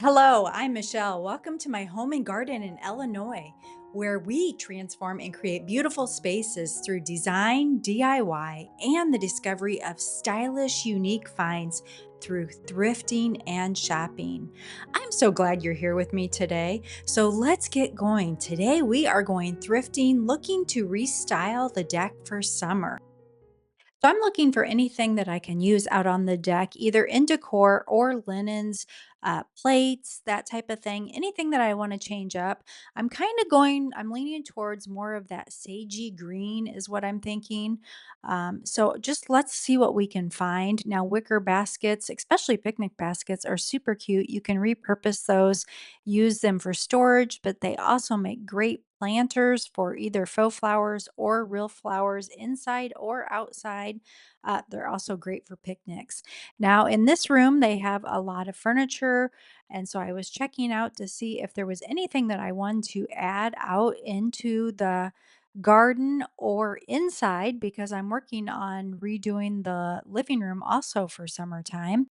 Hello, I'm Michelle. Welcome to my home and garden in Illinois, where we transform and create beautiful spaces through design, DIY, and the discovery of stylish, unique finds through thrifting and shopping. I'm so glad you're here with me today. So let's get going. Today we are going thrifting, looking to restyle the deck for summer. So I'm looking for anything that I can use out on the deck, either in decor or linens, plates, that type of thing. Anything that I want to change up. I'm leaning towards more of that sagey green, is what I'm thinking. So just let's see what we can find. Now, wicker baskets, especially picnic baskets, are super cute. You can repurpose those, use them for storage, but they also make great planters for either faux flowers or real flowers inside or outside. They're also great for picnics. Now, in this room, they have a lot of furniture. And so I was checking out to see if there was anything that I wanted to add out into the garden or inside because I'm working on redoing the living room also for summertime.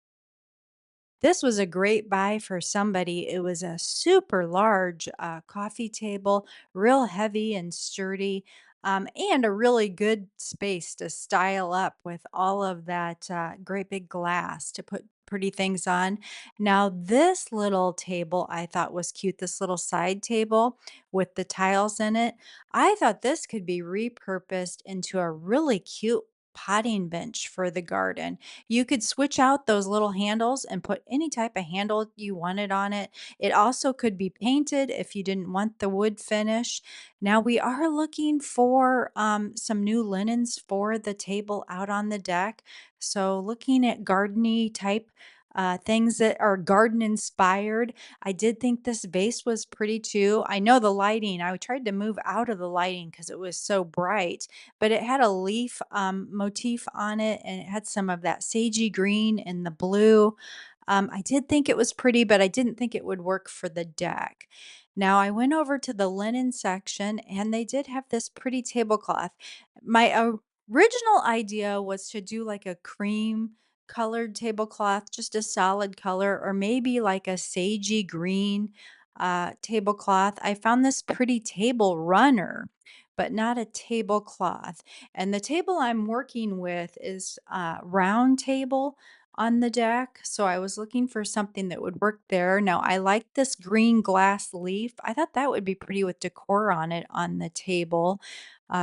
This was a great buy for somebody. It was a super large coffee table, real heavy and sturdy, and a really good space to style up with all of that great big glass to put pretty things on. Now, this little table I thought was cute, this little side table with the tiles in it. I thought this could be repurposed into a really cute potting bench for the garden. You could switch out those little handles and put any type of handle you wanted on it. It also could be painted if you didn't want the wood finish. Now, we are looking for some new linens for the table out on the deck. So, looking at gardeny type things that are garden inspired. I did think this vase was pretty too. I know the lighting, I tried to move out of the lighting because it was so bright, but it had a leaf motif on it and it had some of that sagey green and the blue. I did think it was pretty, but I didn't think it would work for the deck. Now, I went over to the linen section and they did have this pretty tablecloth. My original idea was to do like a cream colored tablecloth, just a solid color, or maybe like a sagey green tablecloth. I found this pretty table runner, but not a tablecloth. And the table I'm working with is a round table on the deck. So I was looking for something that would work there. Now, I like this green glass leaf. I thought that would be pretty with decor on it on the table.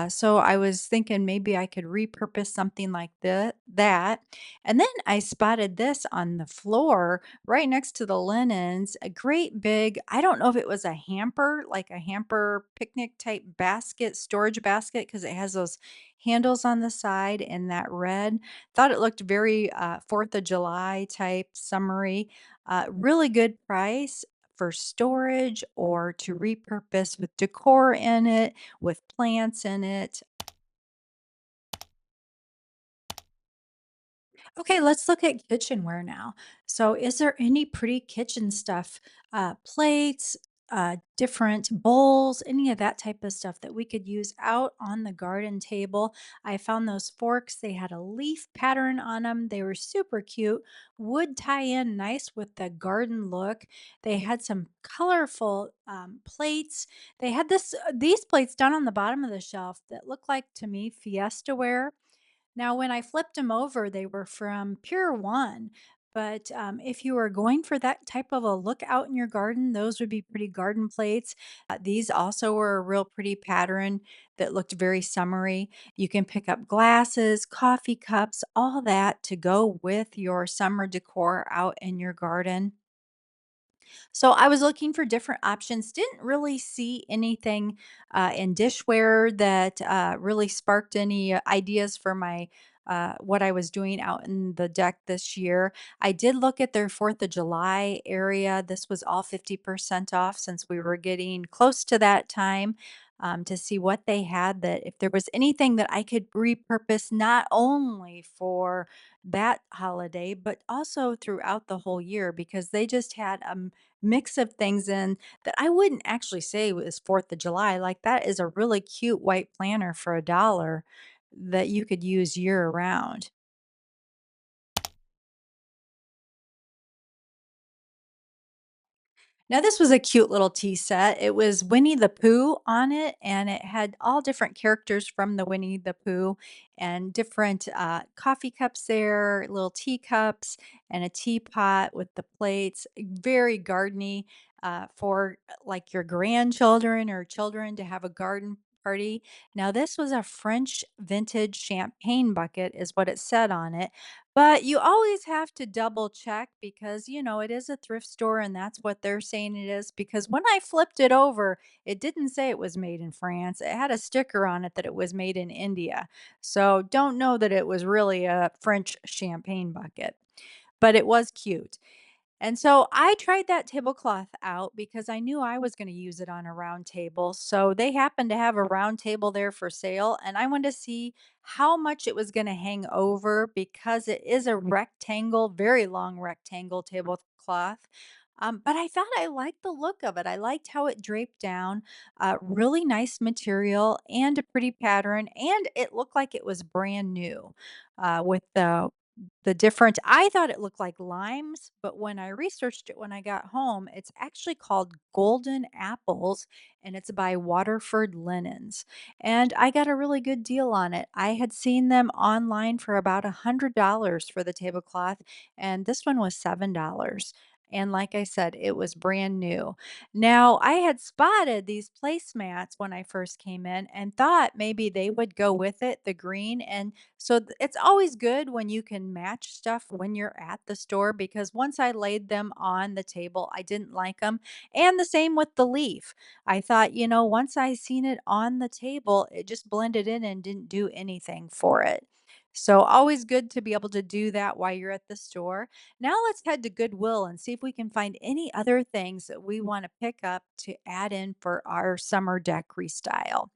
So I was thinking maybe I could repurpose something like that. And then I spotted this on the floor right next to the linens, a great big, I don't know if it was a hamper, like a hamper picnic type basket, storage basket, because it has those handles on the side and that red. Thought it looked very 4th of July type summery. Really good price for storage or to repurpose with decor in it, with plants in it. Okay, let's look at kitchenware now. So, is there any pretty kitchen stuff, plates, different bowls, any of that type of stuff that we could use out on the garden table? I found those forks, they had a leaf pattern on them. They were super cute, would tie in nice with the garden look. They had some colorful plates. They had these plates down on the bottom of the shelf that looked like to me Fiesta ware. Now, when I flipped them over, they were from Pure One. But if you were going for that type of a look out in your garden, those would be pretty garden plates. These also were a real pretty pattern that looked very summery. You can pick up glasses, coffee cups, all that to go with your summer decor out in your garden. So I was looking for different options. Didn't really see anything in dishware that really sparked any ideas for my what I was doing out in the deck this year. I did look at their 4th of July area. This was all 50% off since we were getting close to that time. To see what they had, that if there was anything that I could repurpose not only for that holiday, but also throughout the whole year, because they just had mix of things in that I wouldn't actually say was 4th of July. Like that is a really cute white planner for a dollar that you could use year round. Now, this was a cute little tea set. It was Winnie the Pooh on it, and it had all different characters from the Winnie the Pooh and different coffee cups there, little teacups, and a teapot with the plates. Very gardeny for like your grandchildren or children to have a garden party. Now, this was a French vintage champagne bucket, is what it said on it. But you always have to double check because, it is a thrift store and that's what they're saying it is. Because when I flipped it over, it didn't say it was made in France. It had a sticker on it that it was made in India. So don't know that it was really a French champagne bucket, but it was cute. And so I tried that tablecloth out because I knew I was going to use it on a round table. So they happened to have a round table there for sale, and I wanted to see how much it was going to hang over because it is a rectangle, very long rectangle tablecloth. But I thought I liked the look of it. I liked how it draped down, really nice material and a pretty pattern, and it looked like it was brand new with the different I thought it looked like limes, but when I researched it when I got home, it's actually called golden apples and it's by Waterford Linens. And I got a really good deal on it. I had seen them online for about $100 for the tablecloth, and this one was $7. And like I said, it was brand new. Now, I had spotted these placemats when I first came in and thought maybe they would go with it, the green. And so it's always good when you can match stuff when you're at the store because once I laid them on the table, I didn't like them. And the same with the leaf. I thought, once I seen it on the table, it just blended in and didn't do anything for it. So always good to be able to do that while you're at the store. Now let's head to Goodwill and see if we can find any other things that we want to pick up to add in for our summer deck restyle.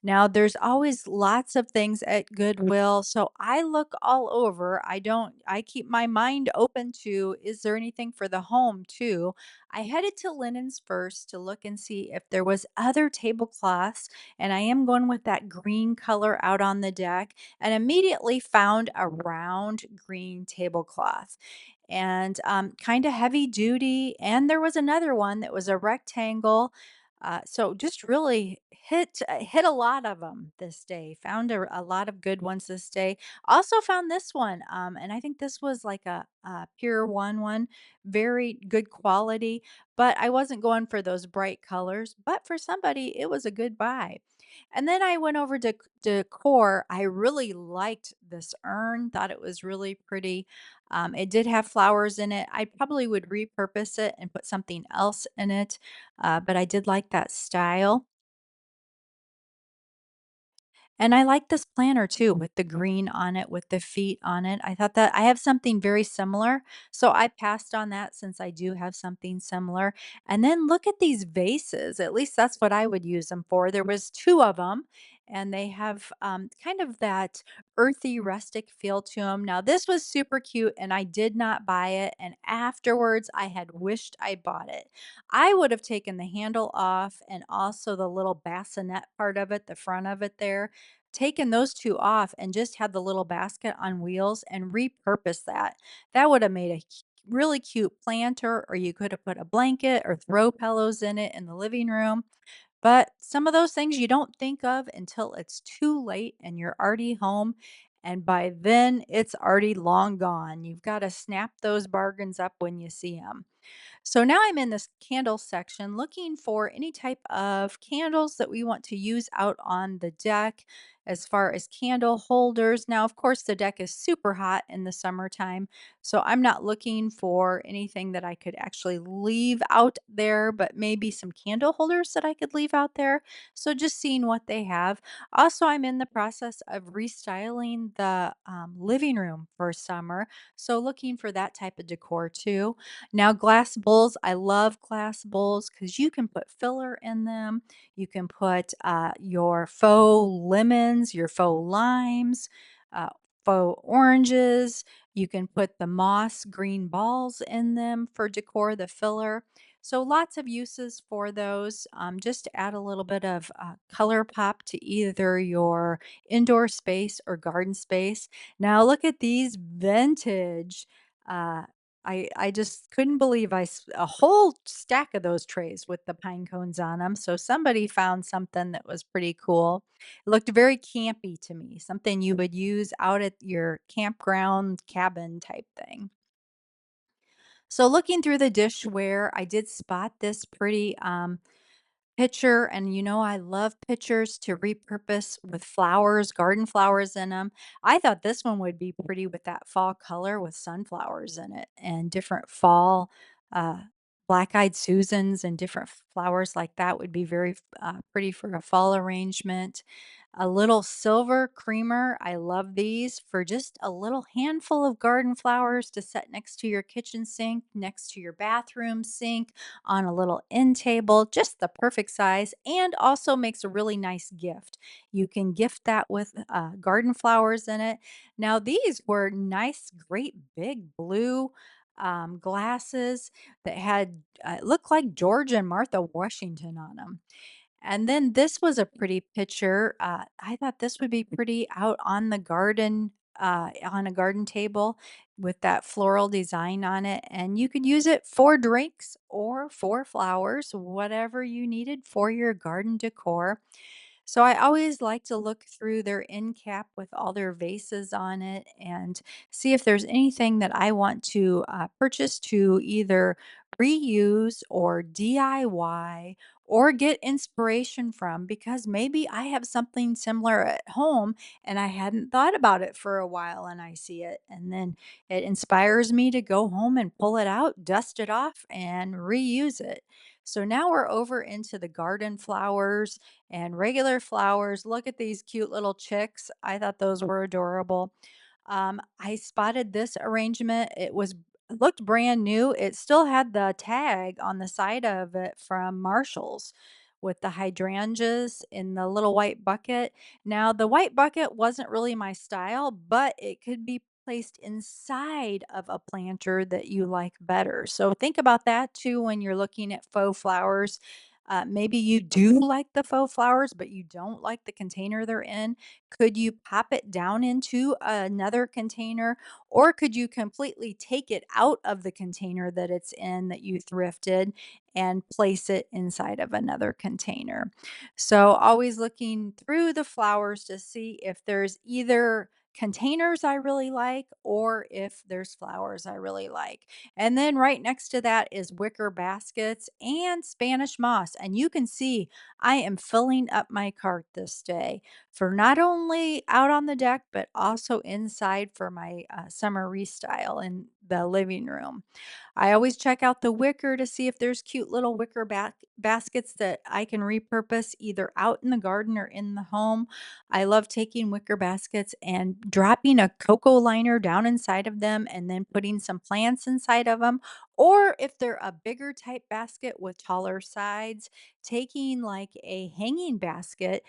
Now, there's always lots of things at Goodwill, so I look all over. I keep my mind open to, is there anything for the home too? I headed to Linens first to look and see if there was other tablecloths, and I am going with that green color out on the deck, and immediately found a round green tablecloth and kind of heavy duty. And there was another one that was a rectangle, so just really hit a lot of them this day. Found a lot of good ones this day. Also found this one, and I think this was like a Pure One, very good quality. But I wasn't going for those bright colors. But for somebody, it was a good buy. And then I went over to decor. I really liked this urn. Thought it was really pretty. It did have flowers in it. I probably would repurpose it and put something else in it, but I did like that style. And I like this planner too with the green on it, with the feet on it. I thought that I have something very similar. So I passed on that since I do have something similar. And then look at these vases. At least that's what I would use them for. There was two of them and they have kind of that earthy rustic feel to them. Now this was super cute and I did not buy it. And afterwards I had wished I bought it. I would have taken the handle off and also the little bassinet part of it, the front of it there, taken those 2 off and just had the little basket on wheels and repurposed that. That would have made a really cute planter, or you could have put a blanket or throw pillows in it in the living room. But some of those things you don't think of until it's too late and you're already home. And by then, it's already long gone. You've got to snap those bargains up when you see them. So now I'm in this candle section looking for any type of candles that we want to use out on the deck as far as candle holders. Now, of course, the deck is super hot in the summertime, so I'm not looking for anything that I could actually leave out there, but maybe some candle holders that I could leave out there. So just seeing what they have. Also, I'm in the process of restyling the living room for summer, so looking for that type of decor too. Now, glass bowls, I love glass bowls because you can put filler in them. You can put your faux lemons, your faux limes, uh, faux oranges. You can put the moss green balls in them for decor, the filler. So, lots of uses for those. Just to add a little bit of color pop to either your indoor space or garden space. Now, look at these vintage. I just couldn't believe a whole stack of those trays with the pine cones on them. So somebody found something that was pretty cool. It looked very campy to me, something you would use out at your campground cabin type thing. So looking through the dishware, I did spot this pretty pitcher, and I love pitchers to repurpose with flowers, garden flowers in them. I thought this one would be pretty with that fall color with sunflowers in it and different fall uh, black-eyed Susans and different flowers like that would be very pretty for a fall arrangement. A little silver creamer. I love these for just a little handful of garden flowers to set next to your kitchen sink, next to your bathroom sink, on a little end table, just the perfect size, and also makes a really nice gift. You can gift that with garden flowers in it. Now, these were nice, great big blue glasses that had looked like George and Martha Washington on them. And then this was a pretty picture. I thought this would be pretty out on the garden, on a garden table with that floral design on it. And you could use it for drinks or for flowers, whatever you needed for your garden decor. So I always like to look through their end cap with all their vases on it and see if there's anything that I want to purchase to either reuse or DIY or get inspiration from because maybe I have something similar at home and I hadn't thought about it for a while and I see it. And then it inspires me to go home and pull it out, dust it off, and reuse it. So now we're over into the garden flowers and regular flowers. Look at these cute little chicks. I thought those were adorable. I spotted this arrangement. Looked brand new. It still had the tag on the side of it from Marshall's with the hydrangeas in the little white bucket. Now, the white bucket wasn't really my style, but it could be placed inside of a planter that you like better. So think about that too when you're looking at faux flowers. Maybe you do like the faux flowers, but you don't like the container they're in. Could you pop it down into another container, or could you completely take it out of the container that it's in that you thrifted and place it inside of another container? So, always looking through the flowers to see if there's either containers I really like or if there's flowers I really like. And then right next to that is wicker baskets and Spanish moss. And you can see I am filling up my cart this day for not only out on the deck, but also inside for my summer restyle in the living room. I always check out the wicker to see if there's cute little wicker baskets that I can repurpose either out in the garden or in the home. I love taking wicker baskets and dropping a cocoa liner down inside of them and then putting some plants inside of them. Or if they're a bigger type basket with taller sides, taking like a hanging basket,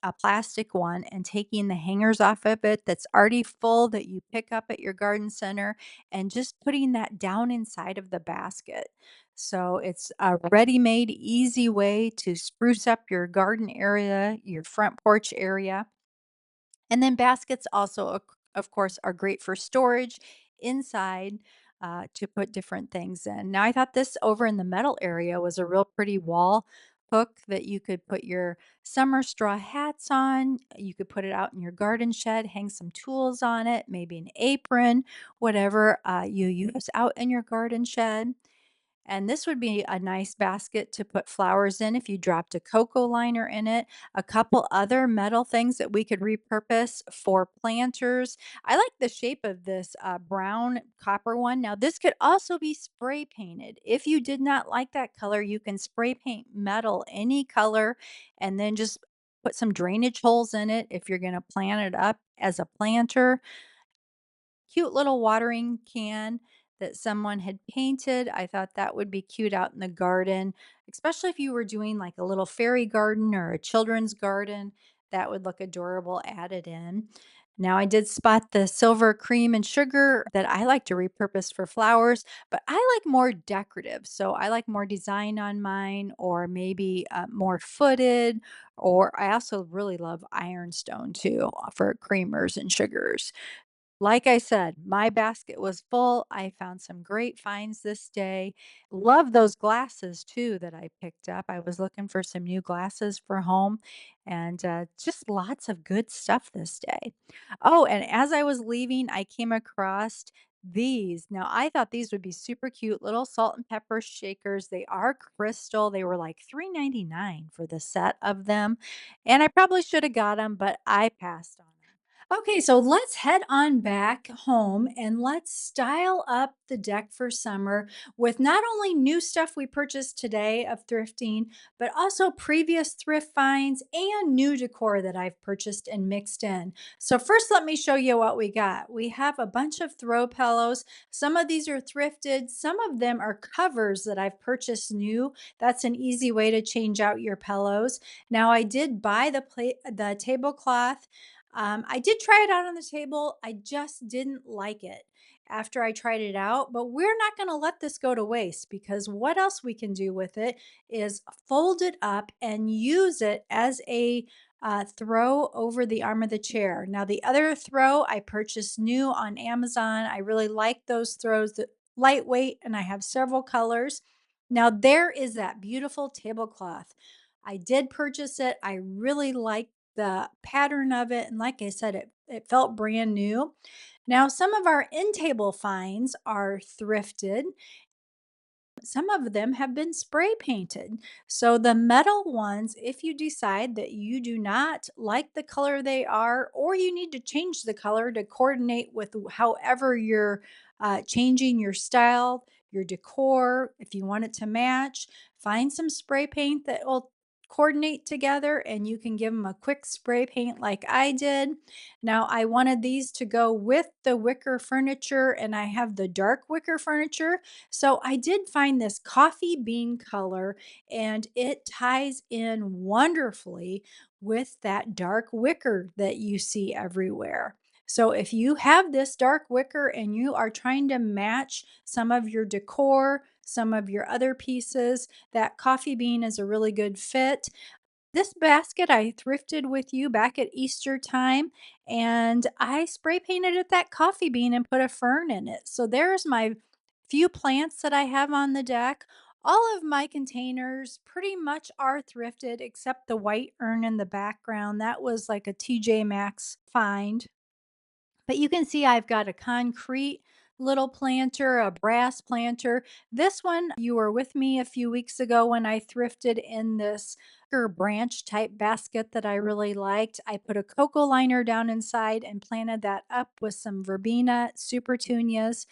a plastic one, and taking the hangers off of it that's already full that you pick up at your garden center and just putting that down inside of the basket. So it's a ready-made, easy way to spruce up your garden area, your front porch area. And then baskets also, of course, are great for storage inside to put different things in. Now, I thought this over in the metal area was a real pretty wall hook that you could put your summer straw hats on. You could put it out in your garden shed, hang some tools on it, maybe an apron, whatever you use out in your garden shed. And this would be a nice basket to put flowers in if you dropped a cocoa liner in it. A couple other metal things that we could repurpose for planters. I like the shape of this brown copper one. Now, this could also be spray painted. If you did not like that color, you can spray paint metal any color and then just put some drainage holes in it if you're going to plant it up as a planter. Cute little watering can that someone had painted. I thought that would be cute out in the garden, especially if you were doing like a little fairy garden or a children's garden. That would look adorable added in. Now, I did spot the silver cream and sugar that I like to repurpose for flowers, but I like more decorative. So I like more design on mine, or maybe more footed. Or I also really love ironstone too for creamers and sugars. Like I said, my basket was full. I found some great finds this day. Love those glasses too that I picked up. I was looking for some new glasses for home and just lots of good stuff this day. Oh, and as I was leaving, I came across these. Now, I thought these would be super cute little salt and pepper shakers. They are crystal. They were like $3.99 for the set of them. And I probably should have got them, but I passed on them. Okay, so let's head on back home and let's style up the deck for summer with not only new stuff we purchased today of thrifting, but also previous thrift finds and new decor that I've purchased and mixed in. So, first, let me show you what we got. We have a bunch of throw pillows. Some of these are thrifted, some of them are covers that I've purchased new. That's an easy way to change out your pillows. Now, I did buy the tablecloth. I did try it out on the table. I just didn't like it after I tried it out, but we're not going to let this go to waste because what else we can do with it is fold it up and use it as a throw over the arm of the chair. Now, the other throw I purchased new on Amazon. I really like those throws, that lightweight, and I have several colors. Now, there is that beautiful tablecloth. I did purchase it. I really like the pattern of it. And like I said, it felt brand new. Now, some of our in table finds are thrifted. Some of them have been spray painted. So, the metal ones, if you decide that you do not like the color they are, or you need to change the color to coordinate with however you're changing your style, your decor, if you want it to match, find some spray paint that will coordinate together and you can give them a quick spray paint like I did. Now, I wanted these to go with the wicker furniture, and I have the dark wicker furniture. So I did find this coffee bean color and it ties in wonderfully with that dark wicker that you see everywhere. So if you have this dark wicker and you are trying to match some of your decor, some of your other pieces, that coffee bean is a really good fit. This basket I thrifted with you back at Easter time, and I spray painted it that coffee bean and put a fern in it. So there's my few plants that I have on the deck. All of my containers pretty much are thrifted except the white urn in the background. That was like a TJ Maxx find. But you can see I've got a concrete little planter, a brass planter. This one, you were with me a few weeks ago when I thrifted in this branch type basket that I really liked. I put a cocoa liner down inside and planted that up with some verbena supertunias.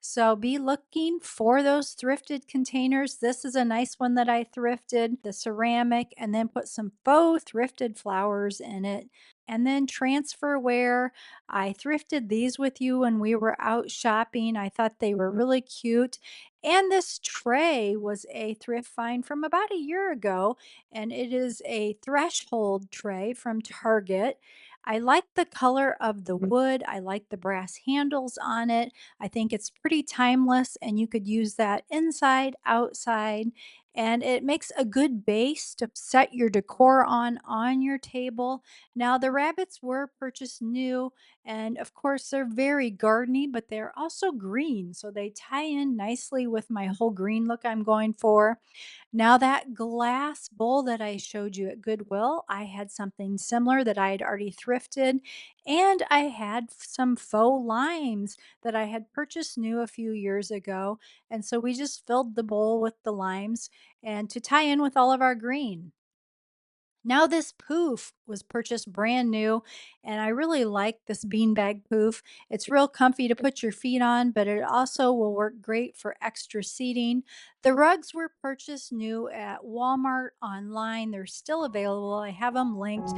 So be looking for those thrifted containers. This is a nice one that I thrifted, the ceramic, and then put some faux thrifted flowers in it. And then transferware. I thrifted these with you when we were out shopping. I thought they were really cute. And this tray was a thrift find from about a year ago, and it is a threshold tray from Target. I like the color of the wood. I like the brass handles on it. I think it's pretty timeless, and you could use that inside, outside, and it makes a good base to set your decor on your table. Now, the rabbits were purchased new, and of course, they're very gardeny, but they're also green, so they tie in nicely with my whole green look I'm going for. Now, that glass bowl that I showed you at Goodwill, I had something similar that I had already thrifted, and I had some faux limes that I had purchased new a few years ago. And so we just filled the bowl with the limes and to tie in with all of our green. Now, this poof was purchased brand new, and I really like this beanbag poof. It's real comfy to put your feet on, but it also will work great for extra seating. The rugs were purchased new at Walmart online. They're still available. I have them linked.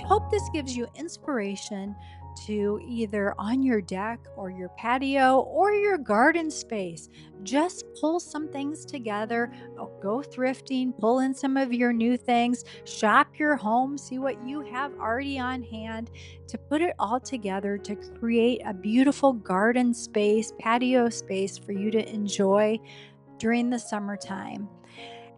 hope this gives you inspiration to either on your deck or your patio or your garden space, just pull some things together, go thrifting, pull in some of your new things, shop your home, see what you have already on hand to put it all together to create a beautiful garden space, patio space for you to enjoy during the summertime.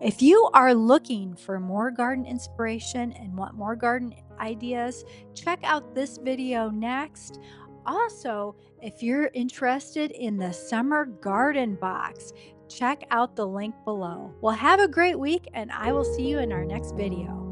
If you are looking for more garden inspiration and want more garden ideas, check out this video next. Also, if you're interested in the summer garden box, check out the link below. Well, have a great week, and I will see you in our next video.